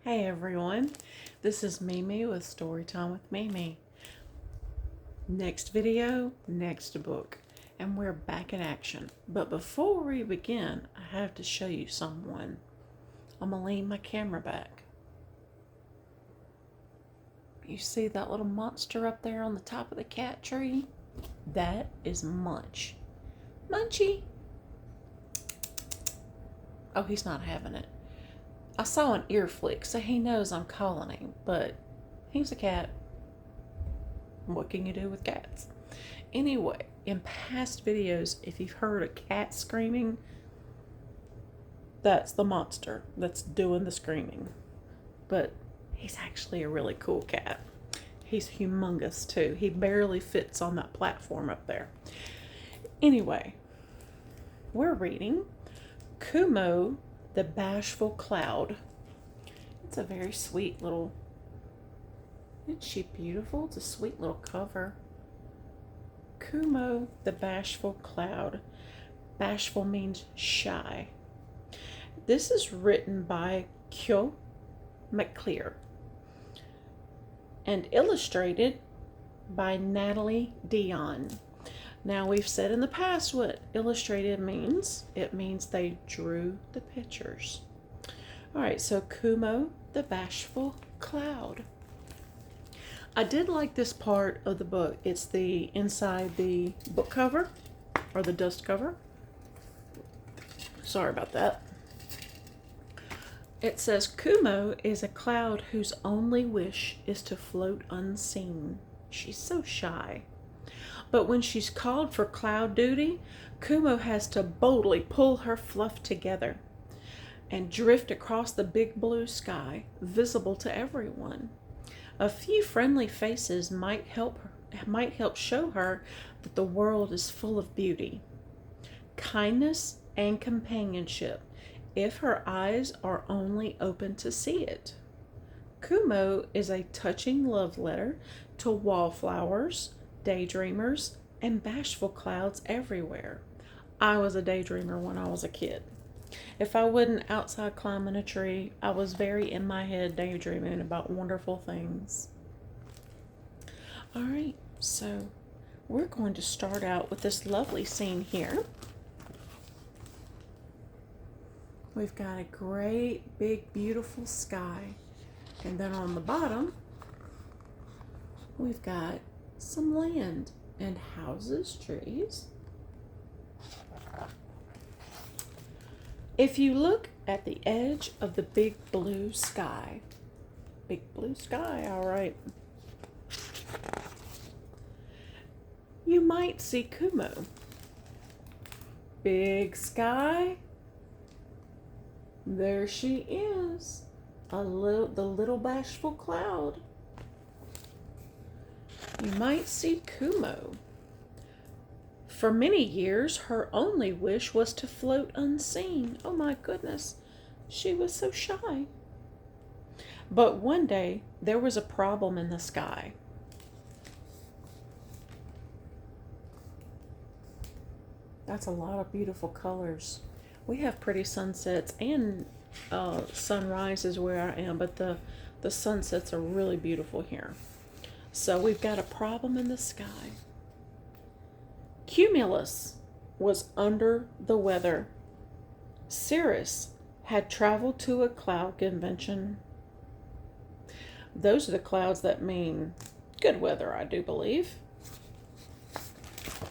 Hey everyone, this is Mimi with Storytime with Mimi. Next video, next book, and we're back in action. But before we begin, I have to show you someone. I'm gonna lean my camera back. You see that little monster up there on the top of the cat tree? That is Munch. Munchie! Oh, he's not having it. I saw an ear flick, so he knows I'm calling him, but he's a cat. What can you do with cats? Anyway, in past videos, if you've heard a cat screaming, that's the monster that's doing the screaming. But he's actually a really cool cat. He's humongous too. He barely fits on that platform up there. Anyway, we're reading Kumo, the Bashful Cloud. It's a very sweet little, isn't she beautiful? It's a sweet little cover. Kumo, the Bashful Cloud. Bashful means shy. This is written by Kumo and illustrated by Natalie Dion. Now, we've said in the past what illustrated means. It means they drew the pictures. All right, so Kumo, the Bashful Cloud. I did like this part of the book. It's the inside the book cover, or the dust cover. Sorry about that. It says, Kumo is a cloud whose only wish is to float unseen. She's so shy. But when she's called for cloud duty, Kumo has to boldly pull her fluff together and drift across the big blue sky, visible to everyone. A few friendly faces might help show her that the world is full of beauty, kindness, and companionship, if her eyes are only open to see it. Kumo is a touching love letter to wallflowers, daydreamers, and bashful clouds everywhere. I was a daydreamer when I was a kid. If I wasn't outside climbing a tree, I was very in my head daydreaming about wonderful things. All right, so we're going to start out with this lovely scene here. We've got a great, big, beautiful sky. And then on the bottom, we've got some land and houses, trees. If you look at the edge of the big blue sky, all right, you might see Kumo. Big sky. There she is, the little bashful cloud. You might see Kumo. For many years, her only wish was to float unseen. Oh my goodness, she was so shy. But one day, there was a problem in the sky. That's a lot of beautiful colors. We have pretty sunsets and sunrises where I am, but the sunsets are really beautiful here. So we've got a problem in the sky. Cumulus was under the weather. Cirrus had traveled to a cloud convention. Those are the clouds that mean good weather, I do believe.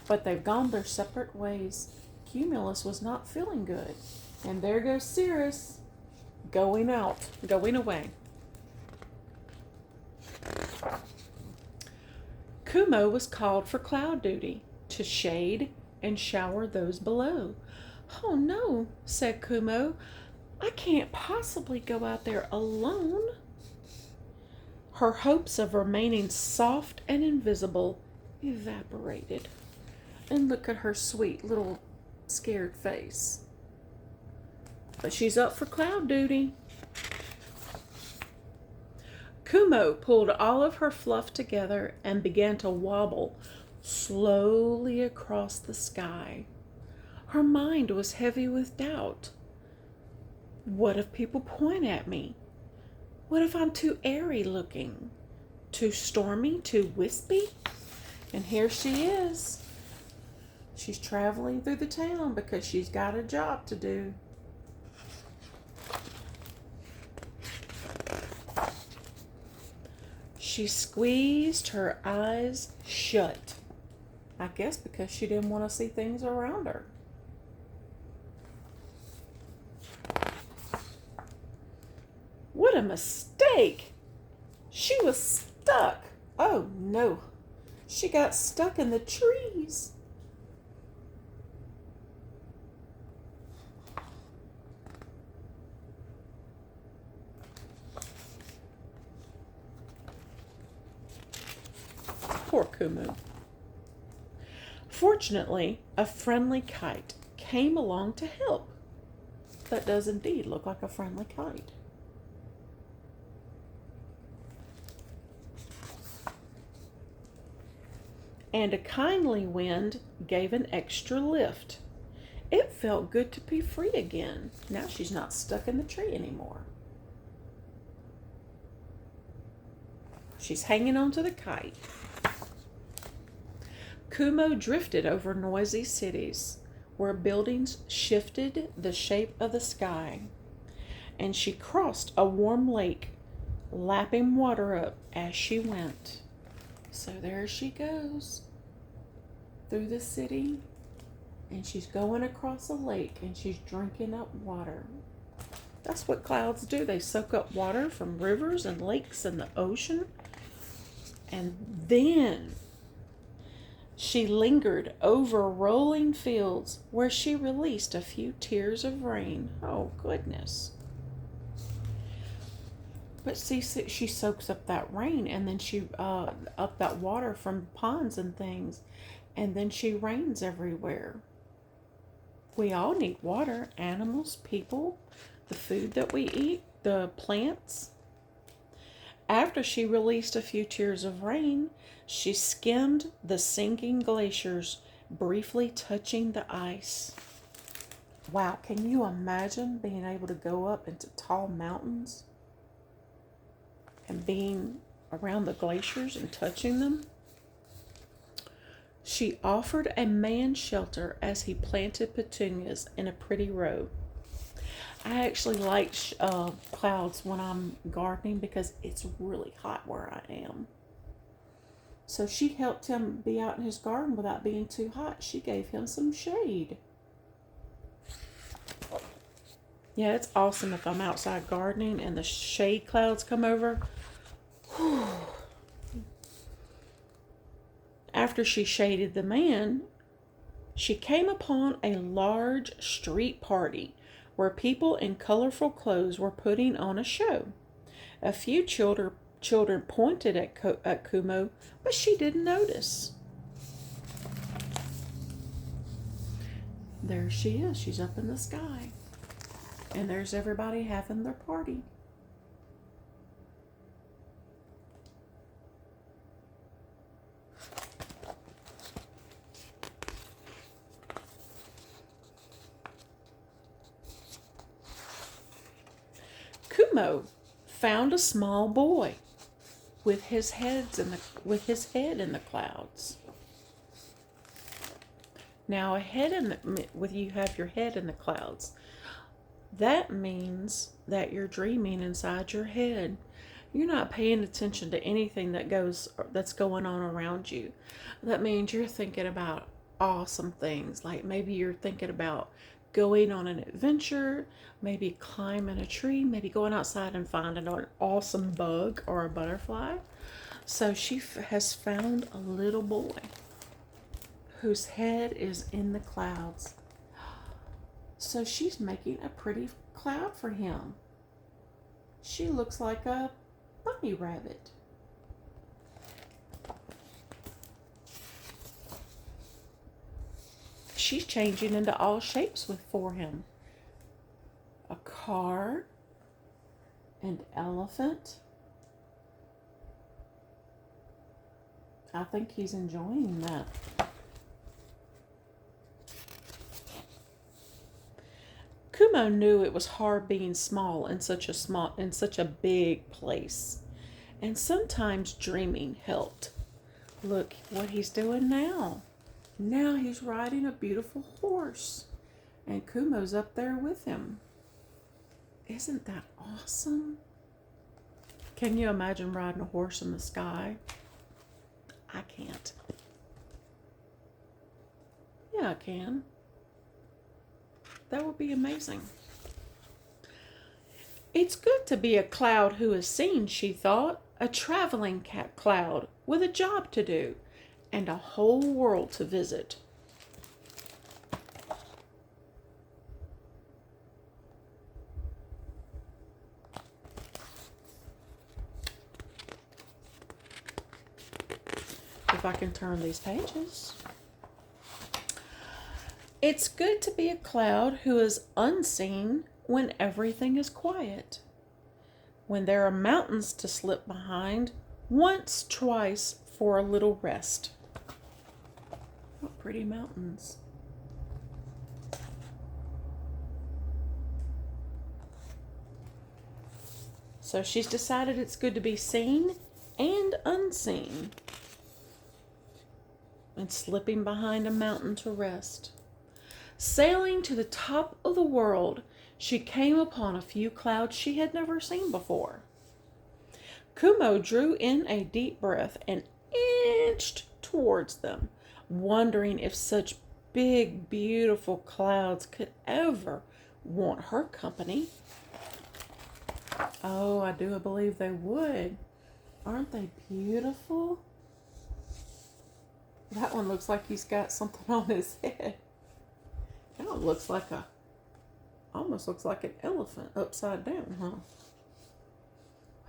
But they've gone their separate ways. Cumulus was not feeling good. And there goes Cirrus, going away. Kumo was called for cloud duty, to shade and shower those below. Oh no, said Kumo. I can't possibly go out there alone. Her hopes of remaining soft and invisible evaporated. And look at her sweet little scared face. But she's up for cloud duty. Kumo pulled all of her fluff together and began to wobble slowly across the sky. Her mind was heavy with doubt. What if people point at me? What if I'm too airy looking? Too stormy? Too wispy? And here she is. She's traveling through the town because she's got a job to do. She squeezed her eyes shut. I guess because she didn't want to see things around her. What a mistake! She was stuck. Oh no, she got stuck in the trees. Poor Kumo. Fortunately, a friendly kite came along to help. That does indeed look like a friendly kite. And a kindly wind gave an extra lift. It felt good to be free again. Now she's not stuck in the tree anymore. She's hanging on to the kite. Kumo drifted over noisy cities where buildings shifted the shape of the sky, and she crossed a warm lake, lapping water up as she went. So there she goes through the city, and she's going across a lake, and she's drinking up water. That's what clouds do. They soak up water from rivers and lakes and the ocean. And then she lingered over rolling fields where she released a few tears of rain. Oh, goodness. But see, she soaks up that rain, and then she up that water from ponds and things, and then she rains everywhere. We all need water. Animals, people, the food that we eat, the plants. After she released a few tears of rain, she skimmed the sinking glaciers, briefly touching the ice. Wow, can you imagine being able to go up into tall mountains and being around the glaciers and touching them? She offered a man shelter as he planted petunias in a pretty row. I actually like clouds when I'm gardening because it's really hot where I am. So she helped him be out in his garden without being too hot. She gave him some shade. Yeah, it's awesome if I'm outside gardening and the shade clouds come over. Whew. After she shaded the man, she came upon a large street party where people in colorful clothes were putting on a show. A few children pointed at Kumo, but she didn't notice. There she is. She's up in the sky. And there's everybody having their party. Kumo found a small boy with his head in the clouds. Now, you have your head in the clouds. That means that you're dreaming inside your head. You're not paying attention to anything that's going on around you. That means you're thinking about awesome things. Like maybe you're thinking about going on an adventure, maybe climbing a tree, maybe going outside and finding an awesome bug or a butterfly. So she has found a little boy whose head is in the clouds. So she's making a pretty cloud for him. She looks like a bunny rabbit. She's changing into all shapes for him. A car, an elephant. I think he's enjoying that. Kumo knew it was hard being small in such a big place. And sometimes dreaming helped. Look what he's doing now. Now he's riding a beautiful horse. And Kumo's up there with him. Isn't that awesome? Can you imagine riding a horse in the sky? I can't. Yeah, I can. That would be amazing. It's good to be a cloud who is seen, she thought. A traveling cat cloud with a job to do and a whole world to visit. If I can turn these pages. It's good to be a cloud who is unseen when everything is quiet. When there are mountains to slip behind, once, twice for a little rest. What pretty mountains. So she's decided it's good to be seen and unseen. And slipping behind a mountain to rest. Sailing to the top of the world, she came upon a few clouds she had never seen before. Kumo drew in a deep breath and inched towards them, wondering if such big, beautiful clouds could ever want her company. Oh, I do believe they would. Aren't they beautiful? That one looks like he's got something on his head. That one looks like almost looks like an elephant upside down, huh?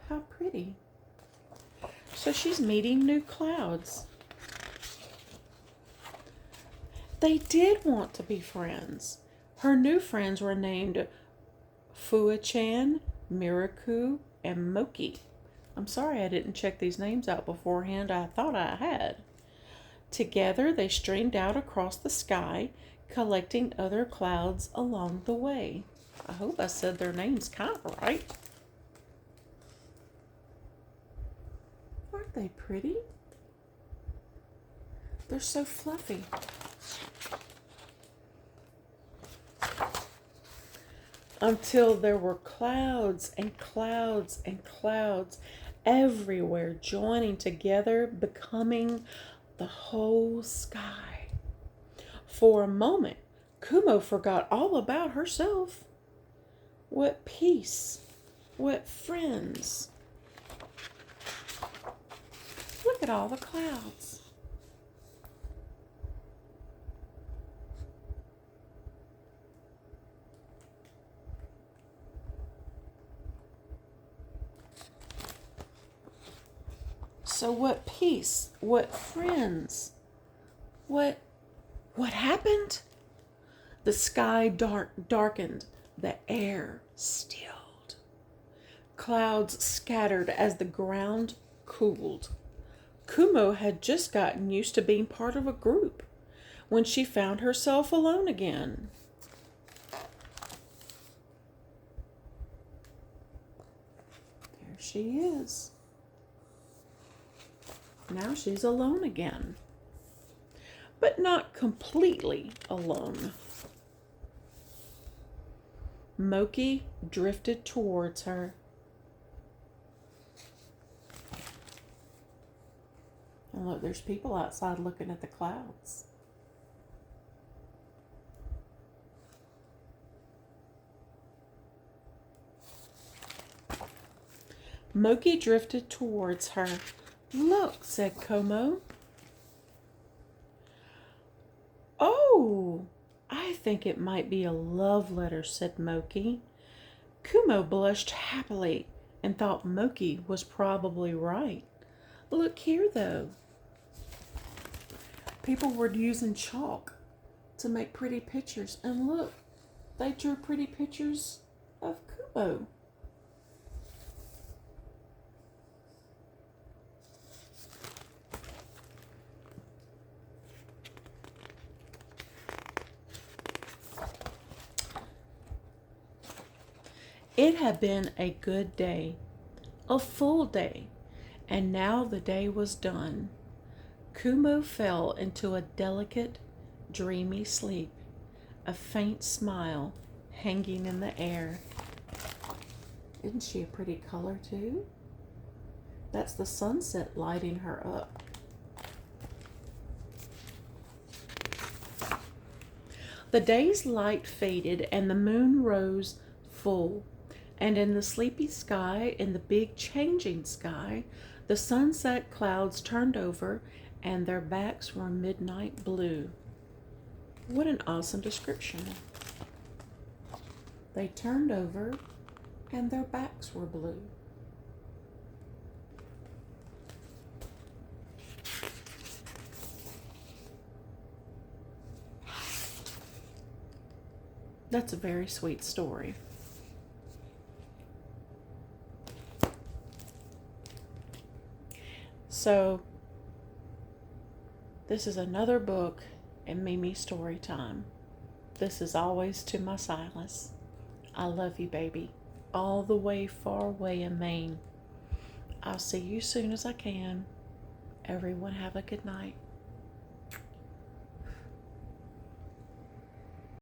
How pretty. So she's meeting new clouds. They did want to be friends. Her new friends were named Fua-chan, Miraku, and Moki. I'm sorry I didn't check these names out beforehand. I thought I had. Together they streamed out across the sky, collecting other clouds along the way. I hope I said their names kind of right. Aren't they pretty? They're so fluffy. Until there were clouds and clouds and clouds everywhere, joining together, becoming the whole sky. For a moment, Kumo forgot all about herself. What peace, what friends. Look at all the clouds. So what peace, what friends, what happened? The sky darkened, the air stilled. Clouds scattered as the ground cooled. Kumo had just gotten used to being part of a group when she found herself alone again. There she is. Now she's alone again. But not completely alone. Moki drifted towards her. And look, there's people outside looking at the clouds. Moki drifted towards her. Look, said Kumo. Oh, I think it might be a love letter, said Moki. Kumo blushed happily and thought Moki was probably right. Look here, though. People were using chalk to make pretty pictures. And look, they drew pretty pictures of Kumo. It had been a good day, a full day, and now the day was done. Kumo fell into a delicate, dreamy sleep, a faint smile hanging in the air. Isn't she a pretty color too? That's the sunset lighting her up. The day's light faded and the moon rose full, and in the sleepy sky, in the big changing sky, the sunset clouds turned over and their backs were midnight blue. What an awesome description. They turned over and their backs were blue. That's a very sweet story. So, this is another book in Mimi Storytime. This is always to my Silas. I love you, baby, all the way far away in Maine. I'll see you soon as I can. Everyone have a good night.